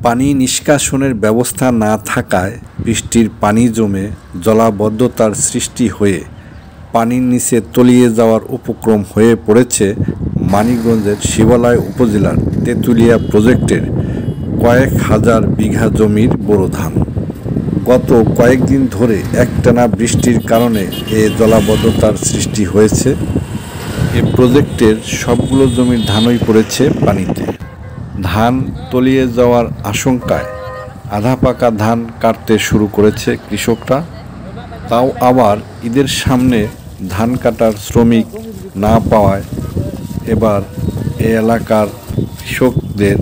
পানি নিষ্কাশনের ব্যবস্থা না থাকায় বৃষ্টির পানি জমে জলাবদ্ধতার সৃষ্টি হয়ে পানির নিচে তলিয়ে যাওয়ার উপক্রম হয়ে পড়েছে মানিকগঞ্জের শিবালয় উপজেলার তেঁতুলিয়া প্রজেক্টের কয়েক হাজার বিঘা জমির বোরো ধান। গত কয়েকদিন ধরে একটানা বৃষ্টির কারণে এ জলাবদ্ধতার সৃষ্টি হয়েছে। এ প্রজেক্টের সবগুলো জমির ধানই পড়েছে পানিতে। ধান তলিয়ে যাওয়ার আশঙ্কায় আধা পাকা ধান কাটতে শুরু করেছে কৃষকরা। তাও আবার ঈদের সামনে ধান কাটার শ্রমিক না পাওয়ায় এবার এ এলাকার কৃষকদের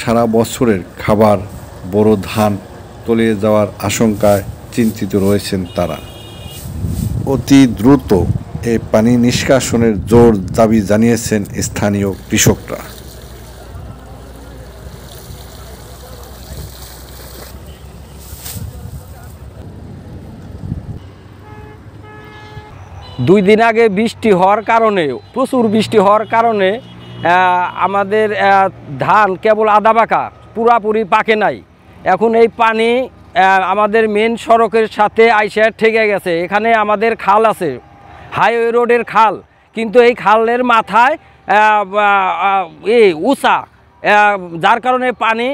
সারা বছরের খাবার বোরো ধান তলিয়ে যাওয়ার আশঙ্কায় চিন্তিত রয়েছেন তারা। অতি দ্রুত এই পানি নিষ্কাশনের জোর দাবি জানিয়েছেন স্থানীয় কৃষকরা। দুই দিন আগে বৃষ্টি হওয়ার কারণে, প্রচুর বৃষ্টি হওয়ার কারণে আমাদের ধান কেবল আধা পাকা, পুরাপুরি পাকে নাই। এখন এই পানি আমাদের মেন সড়কের সাথে আইসা ঠেকে গেছে। এখানে আমাদের খাল আছে, হাইওয়ে রোডের খাল, কিন্তু এই খালের মাথায় উঁচা, যার কারণে পানি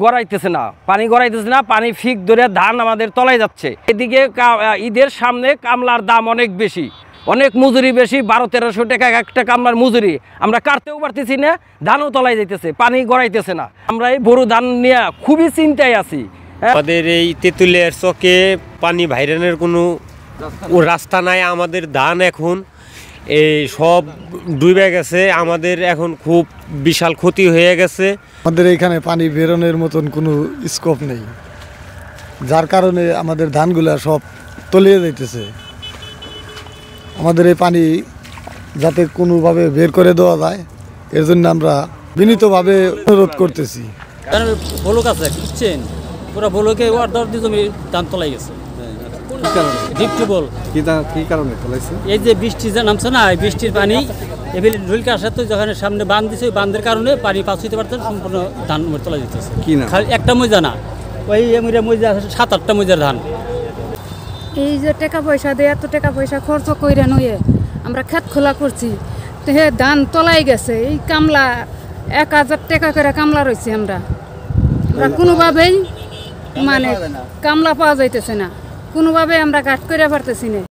গড়াইতেছে না, পানি ফিক ধরে ধান আমাদের তলায় যাচ্ছে। এদিকে ঈদের সামনে কামলার দাম অনেক বেশি, অনেক মজুরি বেশি, 1200-1300 টাকা একটা কামলার মজুরি। আমরা কাটতেও পারতেছি না, ধানও তলায় যাইতেছে, পানি গড়াইতেছে না। আমরা এই বোরো ধান নিয়ে খুবই চিন্তায় আছি। আমাদের এই তেঁতুলিয়ার চকে পানি ভাইরানের কোনো রাস্তা নাই। আমাদের ধান এখন এই সব ডুবে গেছে, আমাদের এখন খুব বিশাল ক্ষতি হয়ে গেছে। আমাদের এখানে পানি বেরোনোর মতন কোনো স্কোপ নেই, যার কারণে আমাদের ধানগুলা সব তলিয়ে যাইতেছে। আমাদের এই পানি যাতে কোনোভাবে বের করে দেওয়া যায়, এর জন্য আমরা বিনীতভাবে অনুরোধ করতেছি। বলক আছে বুঝছেন, পুরো বলকে অর্ধ জমি ধান তলাই গেছে। এই যে বৃষ্টি যে নামছে না, বৃষ্টির পানি এবারে ঢুলকে আসা, তো যখন সামনে বাঁধ দিছে, ওই বাঁধের কারণে পানি পাস হইতে পারতেন, সম্পূর্ণ ধান তলা যেতেছে। একটা মজা না, ওই মজা 7-8টা মজার ধান। এই যে টাকা পয়সা দিয়ে এত টাকা পয়সা খরচ করে নয়ে আমরা ক্ষেত খোলা করছি, তো হে ধান তলাই গেছে। এই কামলা 1000 টাকা করে কামলা রয়েছে। আমরা কোনোভাবেই মানে কামলা পাওয়া যাইতেছে না, কোনোভাবে আমরা কাজ করে পারতেছি না।